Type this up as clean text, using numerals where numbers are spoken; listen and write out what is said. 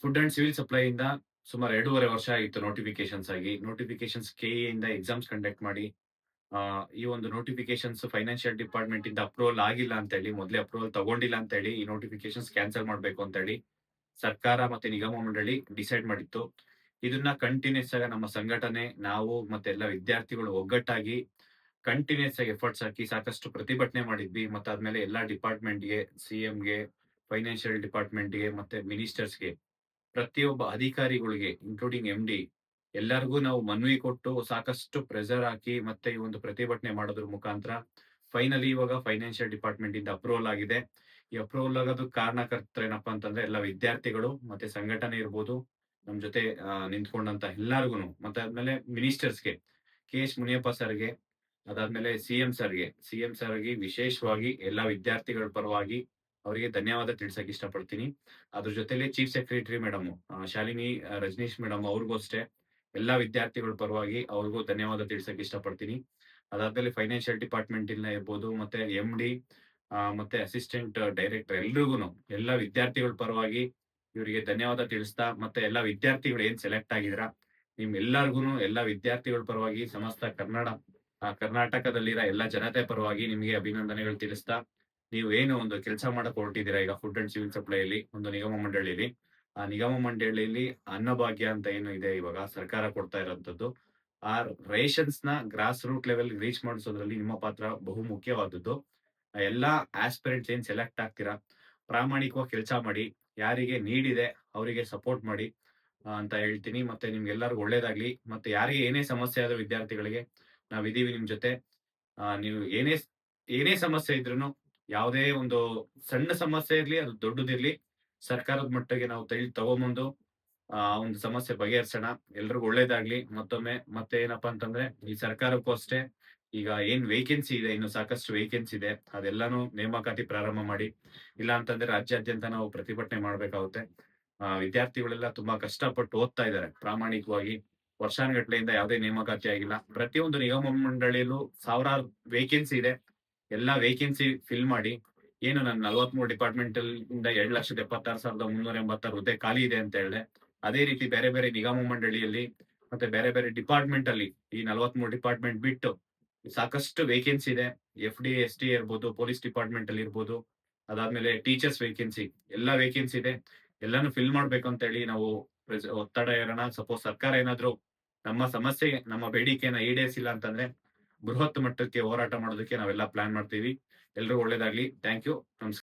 Food and civil supply ಇಂದ ಸುಮಾರು 2.5 ವರ್ಷ ಆಗಿತ್ತು ನೋಟಿಫಿಕೇಷನ್ಸ್ ಆಗಿ. ನೋಟಿಫಿಕೇಷನ್ಸ್ ಕೆಇಎ ಇಂದ ಎಕ್ಸಾಮ್ಸ್ ಕಂಡಕ್ಟ್ ಮಾಡಿ, ಈ ಒಂದು ನೋಟಿಫಿಕೇಷನ್ಸ್ ಫೈನಾನ್ಷಿಯಲ್ ಡಿಪಾರ್ಟ್ಮೆಂಟ್ ಇಂದ ಅಪ್ರೂವಲ್ ಆಗಿಲ್ಲ ಅಂತ ಹೇಳಿ, ಮೊದಲೇ ಅಪ್ರೂವಲ್ ತಗೊಂಡಿಲ್ಲ ಅಂತ ಹೇಳಿ, ಈ ನೋಟಿಫಿಕೇಷನ್ಸ್ ಕ್ಯಾನ್ಸಲ್ ಮಾಡಬೇಕು ಅಂತ ಹೇಳಿ ಸರ್ಕಾರ ಮತ್ತೆ ನಿಗಮ ಮಂಡಳಿ ಡಿಸೈಡ್ ಮಾಡಿತ್ತು. ಇದನ್ನ ಕಂಟಿನ್ಯೂಸ್ ಆಗಿ ನಮ್ಮ ಸಂಘಟನೆ, ನಾವು ಮತ್ತೆ ಎಲ್ಲ ವಿದ್ಯಾರ್ಥಿಗಳು ಒಗ್ಗಟ್ಟಾಗಿ ಕಂಟಿನ್ಯೂಸ್ ಆಗಿ ಎಫರ್ಟ್ಸ್ ಹಾಕಿ ಸಾಕಷ್ಟು ಪ್ರತಿಭಟನೆ ಮಾಡಿದ್ವಿ. ಮತ್ತೆ ಆದ್ಮೇಲೆ ಎಲ್ಲಾ ಡಿಪಾರ್ಟ್ಮೆಂಟ್‌ಗೆ, ಸಿಎಂಗೆ, ಫೈನಾನ್ಷಿಯಲ್ ಡಿಪಾರ್ಟ್ಮೆಂಟ್‌ಗೆ ಮತ್ತೆ ಮಿನಿಸ್ಟರ್ಸ್‌ಗೆ, ಪ್ರತಿಯೊಬ್ಬ ಅಧಿಕಾರಿಗಳಿಗೆ ಇನ್ಕ್ಲೂಡಿಂಗ್ ಎಂಡಿ ಎಲ್ಲರಿಗೂ ನಾವು ಮನವಿ ಕೊಟ್ಟು ಸಾಕಷ್ಟು ಪ್ರೆಷರ್ ಹಾಕಿ ಮತ್ತೆ ಈ ಒಂದು ಪ್ರತಿಭಟನೆ ಮಾಡೋದ್ರ ಮುಖಾಂತರ ಫೈನಲಿ ಇವಾಗ ಫೈನಾನ್ಷಿಯಲ್ ಡಿಪಾರ್ಟ್ಮೆಂಟ್ ಇಂದ ಅಪ್ರೂವಲ್ ಆಗಿದೆ. ಈ ಅಪ್ರೂವಲ್ ಆಗೋದಕ್ಕೆ ಕಾರಣಕರ್ತರೇನಪ್ಪಾ ಅಂತಂದ್ರೆ ಎಲ್ಲ ವಿದ್ಯಾರ್ಥಿಗಳು ಮತ್ತೆ ಸಂಘಟನೆ ಇರ್ಬೋದು, ನಮ್ ಜೊತೆ ನಿಂತ್ಕೊಂಡಂತ ಎಲ್ಲಾರ್ಗುನು, ಮತ್ತೆ ಆದ್ಮೇಲೆ ಮಿನಿಸ್ಟರ್ಸ್‌ಗೆ, ಕೆ.ಎಚ್. ಮುನಿಯಪ್ಪ ಸರ್‌ಗೆ, ಅದಾದ್ಮೇಲೆ ಸಿಎಂ ಸರ್‌ಗೆ ವಿಶೇಷವಾಗಿ ಎಲ್ಲಾ ವಿದ್ಯಾರ್ಥಿಗಳ ಪರವಾಗಿ ಅವರಿಗೆ ಧನ್ಯವಾದ ತಿಳಿಸಕ್ ಇಷ್ಟಪಡ್ತೀನಿ. ಅದ್ರ ಜೊತೆಲಿ chief secretary madam Shalini Rajneesh madam ಅವ್ರಿಗೂ ಅಷ್ಟೇ ಎಲ್ಲಾ ವಿದ್ಯಾರ್ಥಿಗಳ ಪರವಾಗಿ ಅವ್ರಿಗೂ ಧನ್ಯವಾದ ತಿಳಿಸಕ್ ಇಷ್ಟಪಡ್ತೀನಿ. ಅದಾದ್ಮೇಲೆ ಫೈನಾನ್ಷಿಯಲ್ ಡಿಪಾರ್ಟ್ಮೆಂಟ್ ಇಂದ ಇರ್ಬೋದು, ಮತ್ತೆ ಎಂಡಿ ಮತ್ತೆ ಅಸಿಸ್ಟೆಂಟ್ ಡೈರೆಕ್ಟರ್ ಎಲ್ರಿಗೂನು ಎಲ್ಲಾ ವಿದ್ಯಾರ್ಥಿಗಳ ಪರವಾಗಿ ಇವರಿಗೆ ಧನ್ಯವಾದ ತಿಳಿಸ್ತಾ, ಮತ್ತೆ ಎಲ್ಲಾ ವಿದ್ಯಾರ್ಥಿಗಳು ಏನ್ ಸೆಲೆಕ್ಟ್ ಆಗಿದ್ದೀರಾ ನಿಮ್ ಎಲ್ಲಾರ್ಗೂನು ಎಲ್ಲಾ ವಿದ್ಯಾರ್ಥಿಗಳ ಪರವಾಗಿ ಸಮಸ್ತ ಕರ್ನಾಟಕದಲ್ಲಿರೋ ಎಲ್ಲಾ ಜನತೆ ಪರವಾಗಿ ನಿಮಗೆ ಅಭಿನಂದನೆಗಳು ತಿಳಿಸ್ತಾ, ನೀವು ಏನು ಒಂದು ಕೆಲಸ ಮಾಡಕ್ ಹೊರಟಿದ್ದೀರಾ ಈಗ ಫುಡ್ ಅಂಡ್ ಸಿವಿಲ್ ಸಪ್ಲೈಯಲ್ಲಿ ಒಂದು ನಿಗಮ ಮಂಡಳಿಯಲ್ಲಿ. ಆ ನಿಗಮ ಮಂಡಳಿಯಲ್ಲಿ ಅನ್ನಭಾಗ್ಯ ಅಂತ ಏನು ಇದೆ ಇವಾಗ ಸರ್ಕಾರ ಕೊಡ್ತಾ ಇರೋಂಥದ್ದು. ಆ ರೇಷನ್ಸ್‌ನ ಗ್ರಾಸ್ ರೂಟ್ ಲೆವೆಲ್ ರೀಚ್ ಮಾಡಿಸೋದ್ರಲ್ಲಿ ನಿಮ್ಮ ಪಾತ್ರ ಬಹು ಮುಖ್ಯವಾದದ್ದು. ಎಲ್ಲಾ ಆಸ್ಪಿರೆಂಟ್ಸ್ ಏನ್ ಸೆಲೆಕ್ಟ್ ಆಗ್ತೀರಾ, ಪ್ರಾಮಾಣಿಕವಾಗಿ ಕೆಲಸ ಮಾಡಿ. ಯಾರಿಗೆ ನೀಡ್ ಇದೆ ಅವರಿಗೆ ಸಪೋರ್ಟ್ ಮಾಡಿ ಅಂತ ಹೇಳ್ತೀನಿ. ಮತ್ತೆ ನಿಮ್ಗೆಲ್ಲರಿಗೂ ಒಳ್ಳೇದಾಗ್ಲಿ. ಮತ್ತೆ ಯಾರಿಗೆ ಏನೇ ಸಮಸ್ಯೆ ಆದ ವಿದ್ಯಾರ್ಥಿಗಳಿಗೆ ನಾವಿದೀವಿ ನಿಮ್ ಜೊತೆ. ನೀವು ಏನೇ ಸಮಸ್ಯೆ ಇದ್ರೂನು, ಯಾವುದೇ ಒಂದು ಸಣ್ಣ ಸಮಸ್ಯೆ ಇರ್ಲಿ, ಅದು ದೊಡ್ಡದಿರ್ಲಿ, ಸರ್ಕಾರದ ಮಟ್ಟಿಗೆ ನಾವು ತಗೊಂಬಂದು ಒಂದು ಸಮಸ್ಯೆ ಬಗೆಹರಿಸೋಣ. ಎಲ್ರಿಗೂ ಒಳ್ಳೇದಾಗ್ಲಿ. ಮತ್ತೊಮ್ಮೆ ಮತ್ತೆ ಏನಪ್ಪಾ ಅಂತಂದ್ರೆ, ಈ ಸರ್ಕಾರಕ್ಕೂ ಅಷ್ಟೇ ಈಗ ಏನ್ ವೇಕೆನ್ಸಿ ಇದೆ, ಇನ್ನು ಸಾಕಷ್ಟು ವೇಕೆನ್ಸಿ ಇದೆ. ಅದೆಲ್ಲಾನು ನೇಮಕಾತಿ ಪ್ರಾರಂಭ ಮಾಡಿ. ಇಲ್ಲ ಅಂತಂದ್ರೆ ರಾಜ್ಯಾದ್ಯಂತ ನಾವು ಪ್ರತಿಭಟನೆ ಮಾಡ್ಬೇಕಾಗುತ್ತೆ. ವಿದ್ಯಾರ್ಥಿಗಳೆಲ್ಲ ತುಂಬಾ ಕಷ್ಟಪಟ್ಟು ಓದ್ತಾ ಇದ್ದಾರೆ ಪ್ರಾಮಾಣಿಕವಾಗಿ. ವರ್ಷಾನುಗಟ್ಲೆಯಿಂದ ಯಾವುದೇ ನೇಮಕಾತಿ ಆಗಿಲ್ಲ. ಪ್ರತಿಯೊಂದು ನಿಗಮ ಮಂಡಳಿಯಲ್ಲೂ ಸಾವಿರಾರು ವೇಕೆನ್ಸಿ ಇದೆ. ಎಲ್ಲಾ ವೇಕೆನ್ಸಿ ಫಿಲ್ ಮಾಡಿ. ಏನು ನಾನು 43 ಡಿಪಾರ್ಟ್ಮೆಂಟ್ ಇಂದ 2,76,386 ಹುದ್ದೆ ಖಾಲಿ ಇದೆ ಅಂತ ಹೇಳ್ದೆ. ಅದೇ ರೀತಿ ಬೇರೆ ಬೇರೆ ನಿಗಮ ಮಂಡಳಿಯಲ್ಲಿ ಮತ್ತೆ ಬೇರೆ ಬೇರೆ ಡಿಪಾರ್ಟ್ಮೆಂಟ್ ಅಲ್ಲಿ ಈ 43 ಡಿಪಾರ್ಟ್ಮೆಂಟ್ ಬಿಟ್ಟು ಸಾಕಷ್ಟು ವೇಕೆನ್ಸಿ ಇದೆ. ಎಫ್‌ಡಿ, ಎಸ್‌ಡಿ ಇರ್ಬೋದು, ಪೊಲೀಸ್ ಡಿಪಾರ್ಟ್ಮೆಂಟ್ ಅಲ್ಲಿ ಇರ್ಬೋದು. ಅದಾದ್ಮೇಲೆ ಟೀಚರ್ಸ್ ವೇಕೆನ್ಸಿ ಎಲ್ಲಾ ವೇಕೆನ್ಸಿ ಇದೆ. ಎಲ್ಲಾನು ಫಿಲ್ ಮಾಡ್ಬೇಕು ಅಂತ ಹೇಳಿ ನಾವು ಒತ್ತಡ ಹೇರೋಣ. ಸಪೋಸ್ ಸರ್ಕಾರ ಏನಾದ್ರು ನಮ್ಮ ಸಮಸ್ಯೆ, ನಮ್ಮ ಬೇಡಿಕೆಯನ್ನ ಈಡೇರಿಸಿಲ್ಲ ಅಂತಂದ್ರೆ ಬೃಹತ್ ಮಟ್ಟಕ್ಕೆ ಹೋರಾಟ ಮಾಡೋದಕ್ಕೆ ನಾವೆಲ್ಲ ಪ್ಲಾನ್ ಮಾಡ್ತೀವಿ. ಎಲ್ರಿಗೂ ಒಳ್ಳೇದಾಗ್ಲಿ. Thank you. ನಮಸ್ಕಾರ.